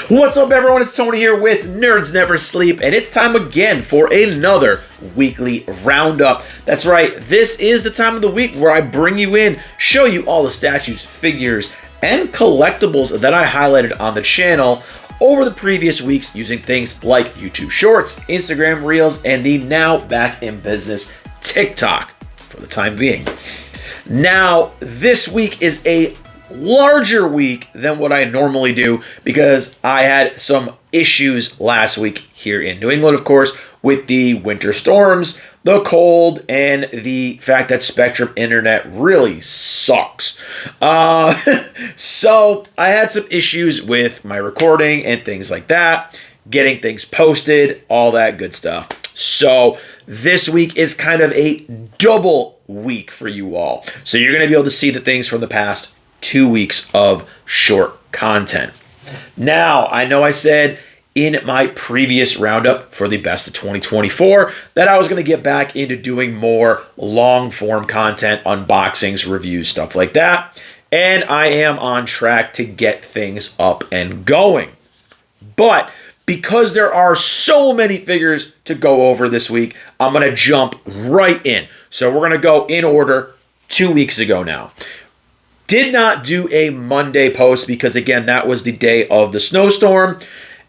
What's up, everyone? It's Tony here with Nerds Never Sleep, and it's time again for another weekly roundup. That's right, this is the time of the week where I bring you in, show you all the statues, figures, and collectibles that I highlighted on the channel over the previous weeks using things like YouTube Shorts, Instagram Reels, and the now back in business TikTok for the time being. Now, this week is a larger week than what I normally do because I had some issues last week here in New England, of course, with the winter storms, the cold, and the fact that Spectrum Internet really sucks. So I had some issues with my recording and things like that, getting things posted, all that good stuff. So this week is kind of a double week for you all. So you're going to be able to see the things from the past 2 weeks of short content. Now, I know I said in my previous roundup for the best of 2024 that I was going to get back into doing more long form content, unboxings, reviews, stuff like that. And I am on track to get things up and going. But because there are so many figures to go over this week, I'm going to jump right in. So we're going to go in order 2 weeks ago now. Did not do a Monday post because, again, that was the day of the snowstorm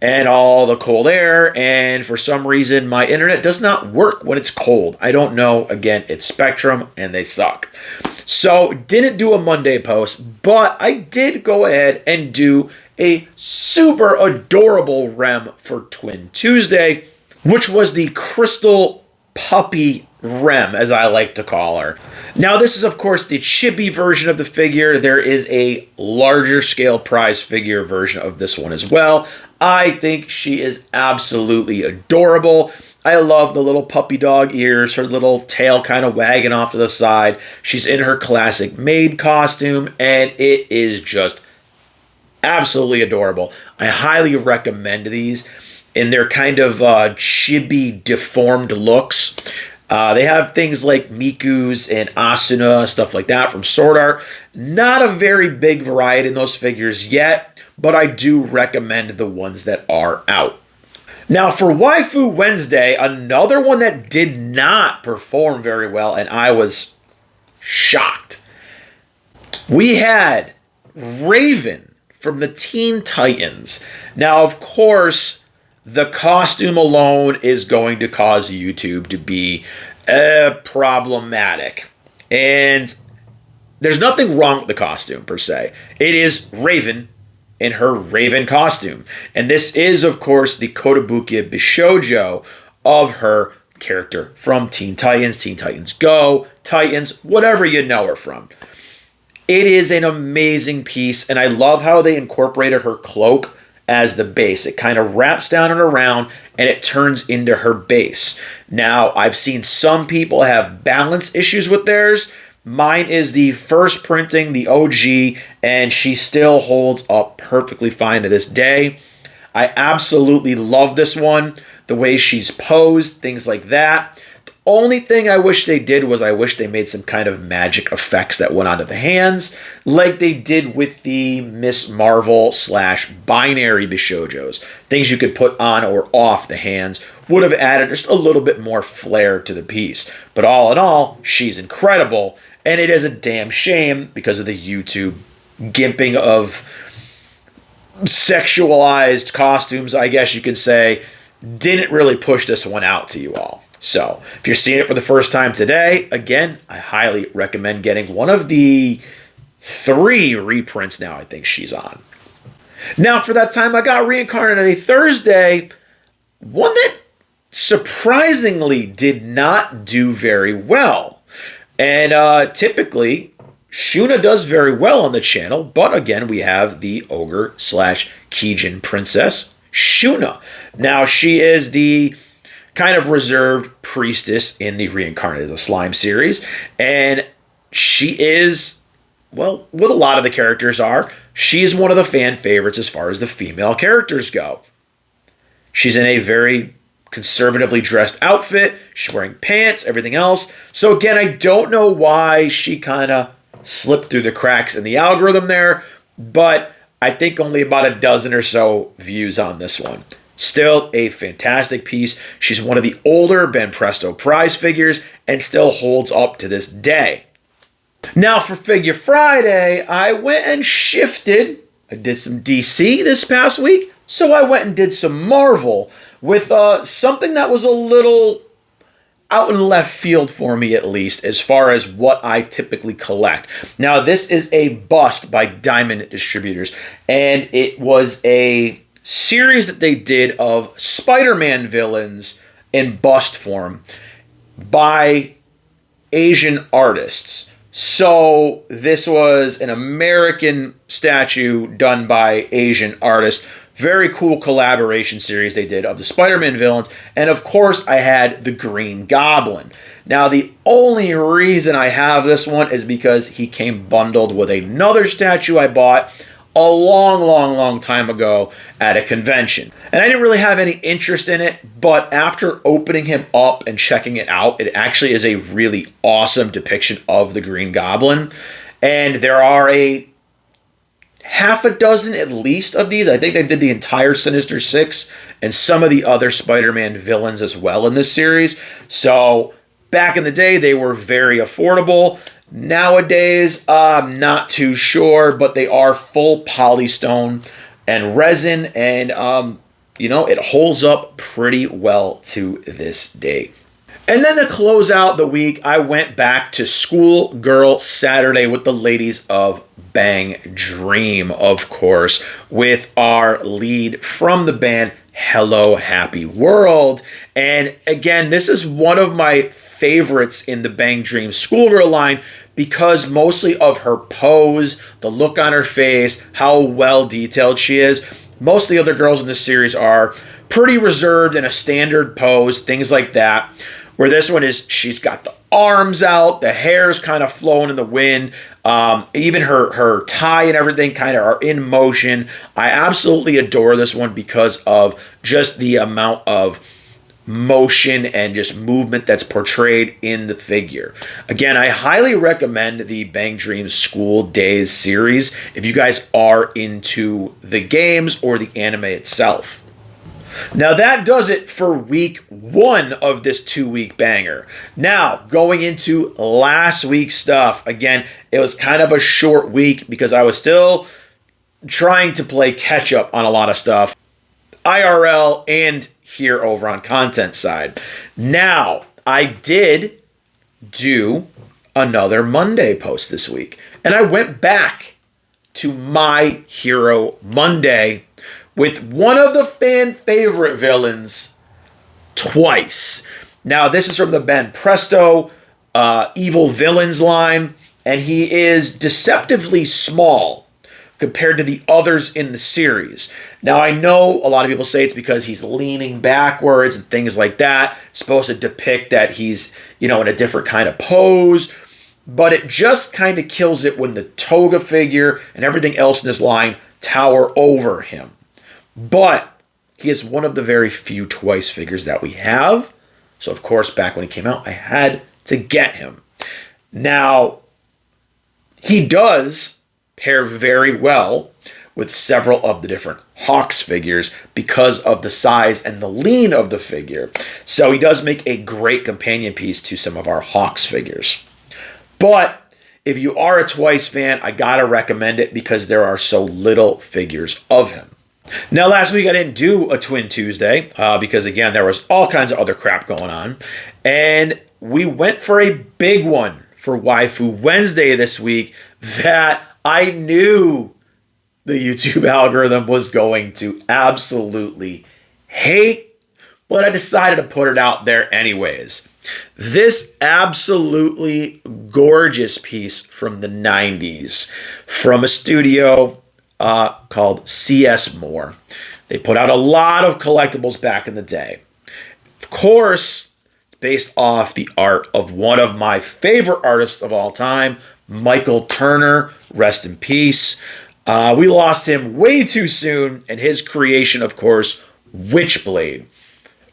and all the cold air. And for some reason, my internet does not work when it's cold. I don't know. Again, it's Spectrum and they suck. So didn't do a Monday post, but I did go ahead and do a super adorable rem for Twin Tuesday, which was the Crystal Puppy Rem, as I like to call her. Now, this is, of course, the chibi version of the figure. There is a larger scale prize figure version of this one as well. I think she is absolutely adorable. I love the little puppy dog ears, her little tail kind of wagging off to the side. She's in her classic maid costume, and it is just absolutely adorable. I highly recommend these in their kind of chibi deformed looks. They have things like Miku's and Asuna, stuff like that from Sword Art. Not a very big variety in those figures yet, but I do recommend the ones that are out. Now for Waifu Wednesday, another one that did not perform very well, and I was shocked. We had Raven from the Teen Titans. Now, of course, the costume alone is going to cause YouTube to be problematic. And there's nothing wrong with the costume, per se. It is Raven in her Raven costume. And this is, of course, the Kotobukiya Bishoujo of her character from Teen Titans Go, Titans, whatever you know her from. It is an amazing piece, and I love how they incorporated her cloak as the base. It kind of wraps down and around and it turns into her base. Now, I've seen some people have balance issues with theirs. Mine is the first printing, the OG, and she still holds up perfectly fine to this day. I absolutely love this one, the way she's posed, things like that. Only thing I wish they did was I wish they made some kind of magic effects that went onto the hands, like they did with the Miss Marvel / binary Bishoujos. Things you could put on or off the hands would have added just a little bit more flair to the piece. But all in all, she's incredible, and it is a damn shame because of the YouTube gimping of sexualized costumes, I guess you could say, didn't really push this one out to you all. So, if you're seeing it for the first time today, again, I highly recommend getting one of the 3 reprints now I think she's on. Now, for that time I got Reincarnated Thursday, one that surprisingly did not do very well. And typically, Shuna does very well on the channel, but again, we have the Ogre / Kijin Princess, Shuna. Now, she is the kind of reserved priestess in the Reincarnated as a Slime series. And she is, well, what a lot of the characters are, she is one of the fan favorites as far as the female characters go. She's in a very conservatively dressed outfit. She's wearing pants, everything else. So again, I don't know why she kind of slipped through the cracks in the algorithm there, but I think only about a dozen or so views on this one. Still a fantastic piece. She's one of the older Ben Presto prize figures and still holds up to this day. Now for Figure Friday, I went and shifted. I did some DC this past week, so I went and did some Marvel with something that was a little out in left field for me, at least, as far as what I typically collect. Now, this is a bust by Diamond Distributors, and it was a series that they did of Spider-Man villains in bust form by Asian artists. So this was an American statue done by Asian artists. Very cool collaboration series they did of the Spider-Man villains. And of course, I had the Green Goblin. Now, the only reason I have this one is because he came bundled with another statue I bought a long time ago at a convention. And I didn't really have any interest in it, but after opening him up and checking it out, it actually is a really awesome depiction of the Green Goblin. And there are a half a dozen at least of these. I think they did the entire Sinister Six and some of the other Spider-Man villains as well in this series. So back in the day, they were very affordable. Nowadays, I'm not too sure, but they are full polystone and resin, and it holds up pretty well to this day. And then to close out the week, I went back to School Girl Saturday with the ladies of Bang Dream, of course, with our lead from the band, Hello Happy World. And again, this is one of my favorites in the Bang Dream Schoolgirl line because mostly of her pose, the look on her face, how well detailed she is. Most of the other girls in this series are pretty reserved in a standard pose, things like that. Where this one is, she's got the arms out, the hair's kind of flowing in the wind, even her tie and everything kind of are in motion. I absolutely adore this one because of just the amount of motion and just movement that's portrayed in the figure. Again, I highly recommend the Bang Dream School Days series if you guys are into the games or the anime itself. Now that does it for week 1 of this 2-week banger. Now, going into last week's stuff. Again, it was kind of a short week because I was still trying to play catch up on a lot of stuff, IRL and here over on content side. Now, I did do another Monday post this week, and I went back to My Hero Monday with one of the fan favorite villains twice. Now, this is from the Ben Presto Evil Villains line, and he is deceptively small compared to the others in the series. Now, I know a lot of people say it's because he's leaning backwards and things like that. It's supposed to depict that he's, in a different kind of pose, but it just kind of kills it when the toga figure and everything else in this line tower over him. But he is one of the very few twice figures that we have. So, of course, back when he came out, I had to get him. Now, he does pair very well with several of the different Hawks figures because of the size and the lean of the figure. So he does make a great companion piece to some of our Hawks figures. But if you are a Twice fan, I gotta recommend it because there are so little figures of him. Now, last week I didn't do a Twin Tuesday because, again, there was all kinds of other crap going on. And we went for a big one for Waifu Wednesday this week that I knew the YouTube algorithm was going to absolutely hate, but I decided to put it out there anyways. This absolutely gorgeous piece from the 90s from a studio called CS Moore. They put out a lot of collectibles back in the day. Of course, based off the art of one of my favorite artists of all time, Michael Turner, rest in peace. We lost him way too soon, and his creation, of course, Witchblade.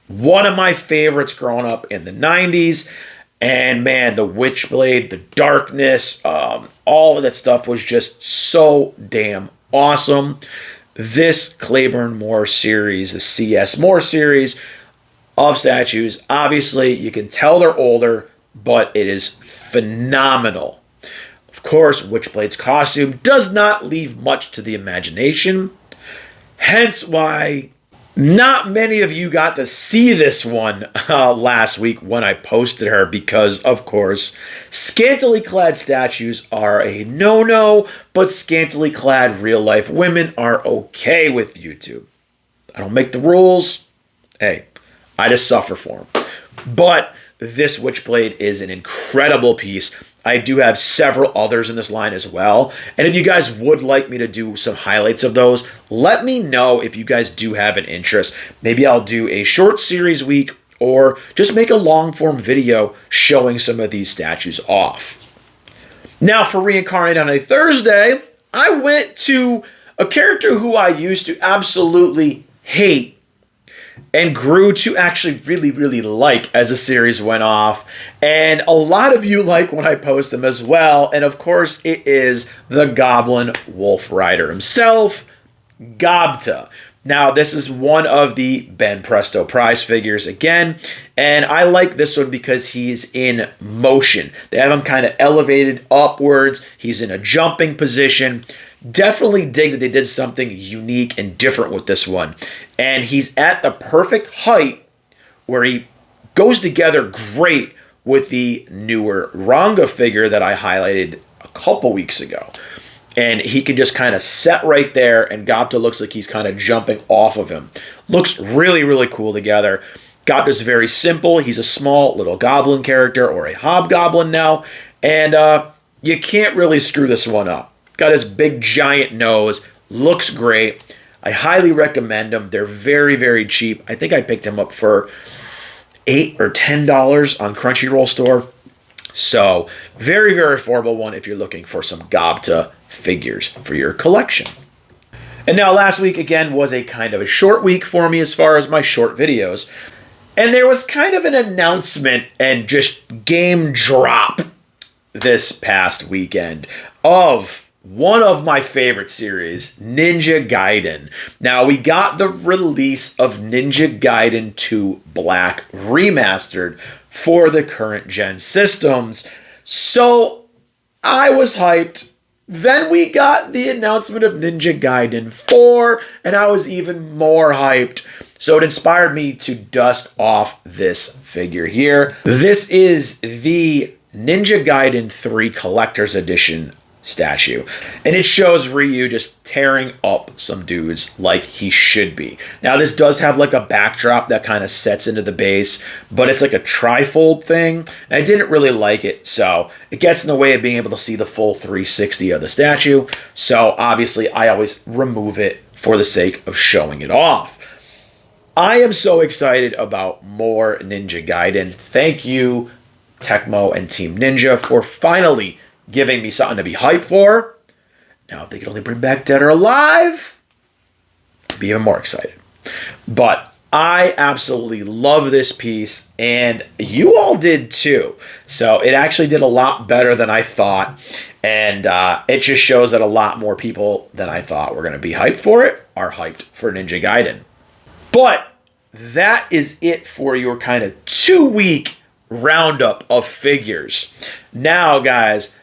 One of my favorites growing up in the 90s. And man, the Witchblade, the darkness, all of that stuff was just so damn awesome. This Claiborne Moore series, the CS Moore series of statues, obviously you can tell they're older, but it is phenomenal. Of course, Witchblade's costume does not leave much to the imagination, hence why not many of you got to see this one last week when I posted her because, of course, scantily clad statues are a no-no, but scantily clad real-life women are okay with YouTube. I don't make the rules. Hey, I just suffer for them. But this Witchblade is an incredible piece. I do have several others in this line as well. And if you guys would like me to do some highlights of those, let me know if you guys do have an interest. Maybe I'll do a short series week or just make a long form video showing some of these statues off. Now for Reincarnate on a Thursday, I went to a character who I used to absolutely hate and grew to actually really, really like as the series went off. And a lot of you like when I post them as well. And of course, it is the Goblin Wolf Rider himself, Gobta. Now, this is one of the Ben Presto prize figures again. And I like this one because he's in motion. They have him kind of elevated upwards. He's in a jumping position. Definitely dig that they did something unique and different with this one. And he's at the perfect height where he goes together great with the newer Ranga figure that I highlighted a couple weeks ago. And he can just kind of set right there, and Gobta looks like he's kind of jumping off of him. Looks really, really cool together. Gobta's very simple. He's a small little goblin character, or a hobgoblin now. And you can't really screw this one up. Got his big giant nose. Looks great. I highly recommend them. They're very, very cheap. I think I picked them up for $8 or $10 on Crunchyroll store. So, very, very affordable one if you're looking for some Gobta figures for your collection. And now last week, again, was a kind of a short week for me as far as my short videos. And there was kind of an announcement and just game drop this past weekend of one of my favorite series, Ninja Gaiden. Now, we got the release of Ninja Gaiden 2 Black Remastered for the current gen systems. So, I was hyped. Then we got the announcement of Ninja Gaiden 4, and I was even more hyped. So it inspired me to dust off this figure here. This is the Ninja Gaiden 3 Collector's Edition statue. And it shows Ryu just tearing up some dudes like he should be. Now this does have like a backdrop that kind of sets into the base, but it's like a trifold thing. And I didn't really like it, so it gets in the way of being able to see the full 360 of the statue. So obviously I always remove it for the sake of showing it off. I am so excited about more Ninja Gaiden. Thank you, Tecmo and Team Ninja, for finally giving me something to be hyped for. Now, if they could only bring back Dead or Alive, I'd be even more excited. But I absolutely love this piece, and you all did too. So it actually did a lot better than I thought, and it just shows that a lot more people than I thought were going to be hyped for it are hyped for Ninja Gaiden. But that is it for your kind of 2-week roundup of figures. Now, guys,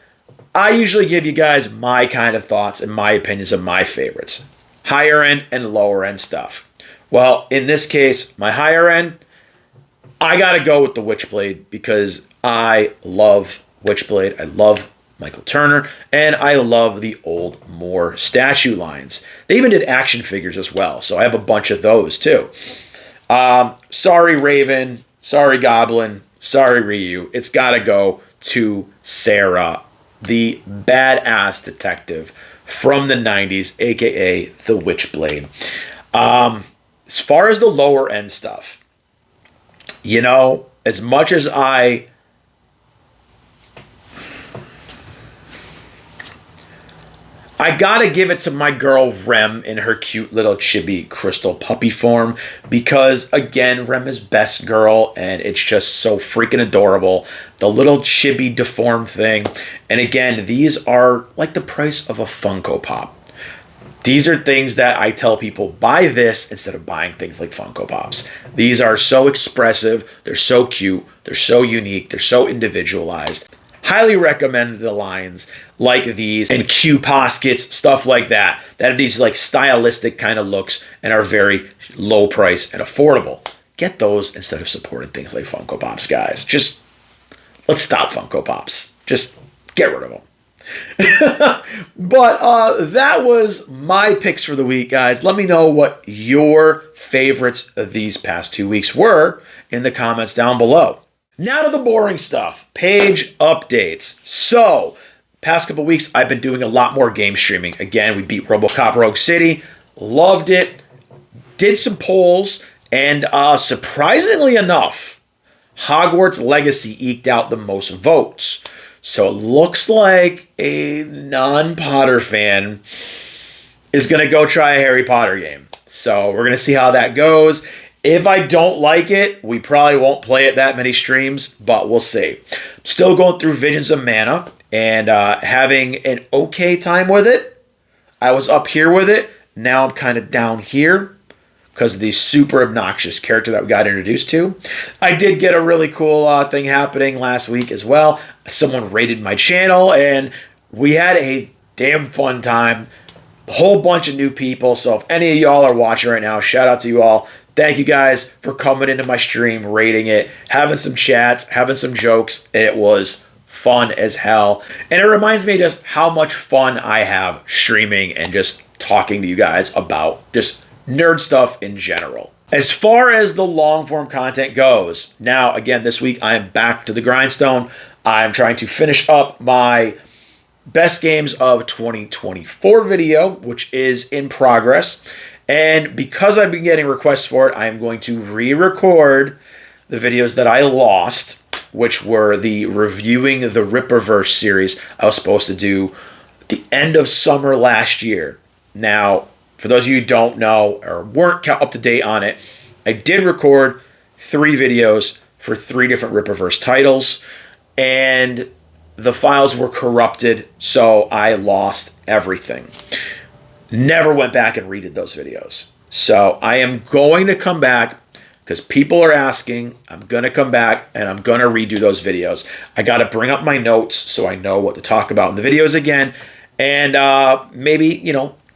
I usually give you guys my kind of thoughts and my opinions of my favorites. Higher end and lower end stuff. Well, in this case, my higher end, I got to go with the Witchblade because I love Witchblade. I love Michael Turner, and I love the old Moore statue lines. They even did action figures as well, so I have a bunch of those too. Sorry, Raven. Sorry, Goblin. Sorry, Ryu. It's got to go to Sarah, the badass detective from the 90s, a.k.a. the Witchblade. As far as the lower end stuff, you know, as much as I gotta give it to my girl Rem in her cute little chibi crystal puppy form because, again, Rem is best girl and it's just so freaking adorable. The little chibi deformed thing. And again, these are like the price of a Funko Pop. These are things that I tell people, buy this instead of buying things like Funko Pops. These are so expressive, they're so cute, they're so unique, they're so individualized. Highly recommend the lines like these and Q poskets, stuff like that have these like stylistic kind of looks and are very low price and affordable. Get those instead of supporting things like Funko Pops, guys. Just let's stop Funko Pops. Just get rid of them. But that was my picks for the week, guys. Let me know what your favorites of these past 2 weeks were in the comments down below. Now to the boring stuff, page updates. So, past couple weeks, I've been doing a lot more game streaming. Again, we beat RoboCop Rogue City, loved it, did some polls, and surprisingly enough, Hogwarts Legacy eked out the most votes. So it looks like a non-Potter fan is going to go try a Harry Potter game. So we're going to see how that goes. If I don't like it, we probably won't play it that many streams, but we'll see. Still going through Visions of Mana and having an okay time with it. I was up here with it. Now I'm kind of down here because of the super obnoxious character that we got introduced to. I did get a really cool thing happening last week as well. Someone rated my channel, and we had a damn fun time. A whole bunch of new people, so if any of y'all are watching right now, shout out to you all. Thank you guys for coming into my stream, rating it, having some chats, having some jokes. It was fun as hell. And it reminds me just how much fun I have streaming and just talking to you guys about just nerd stuff in general. As far as the long form content goes, now again this week I am back to the grindstone. I'm trying to finish up my best games of 2024 video, which is in progress. And because I've been getting requests for it, I am going to re-record the videos that I lost, which were the reviewing the Ripperverse series I was supposed to do at the end of summer last year. Now, for those of you who don't know or weren't up to date on it, I did record 3 videos for 3 different Ripperverse titles, and the files were corrupted, so I lost everything. Never went back and redid those videos. So I am going to come back because people are asking. I'm going to come back and I'm going to redo those videos. I got to bring up my notes so I know what to talk about in the videos again, and maybe,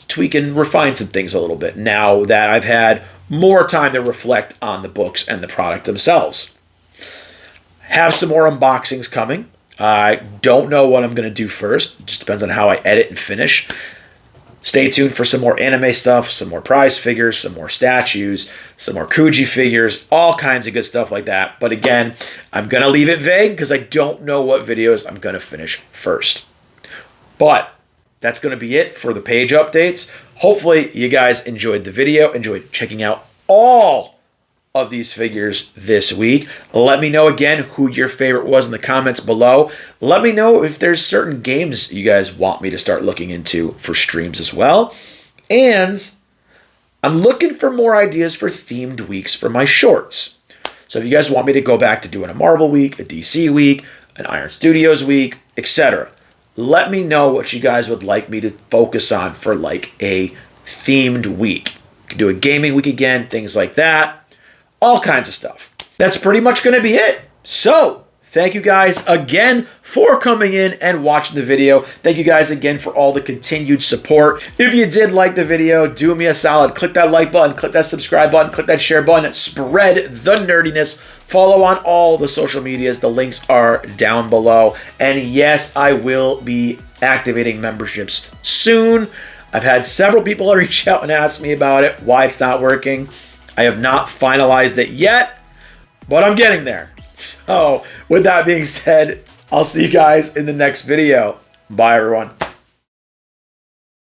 tweak and refine some things a little bit now that I've had more time to reflect on the books and the product themselves. Have some more unboxings coming. I don't know what I'm going to do first. It just depends on how I edit and finish. Stay tuned for some more anime stuff, some more prize figures, some more statues, some more Kuji figures, all kinds of good stuff like that. But again, I'm going to leave it vague because I don't know what videos I'm going to finish first. But that's going to be it for the page updates. Hopefully you guys enjoyed the video, enjoyed checking out all of these figures this week. Let me know again who your favorite was in the comments below. Let me know if there's certain games you guys want me to start looking into for streams as well. And I'm looking for more ideas for themed weeks for my shorts. So if you guys want me to go back to doing a Marvel week, a DC week, an Iron Studios week, etc., let me know what you guys would like me to focus on for like a themed week. You can do a gaming week again, things like that. All kinds of stuff. That's pretty much going to be it. So, thank you guys again for coming in and watching the video. Thank you guys again for all the continued support. If you did like the video, do me a solid. Click that like button, click that subscribe button, click that share button. Spread the nerdiness. Follow on all the social medias. The links are down below. And yes, I will be activating memberships soon. I've had several people reach out and ask me about it, why it's not working. I have not finalized it yet, but I'm getting there. So with that being said, I'll see you guys in the next video. Bye, everyone.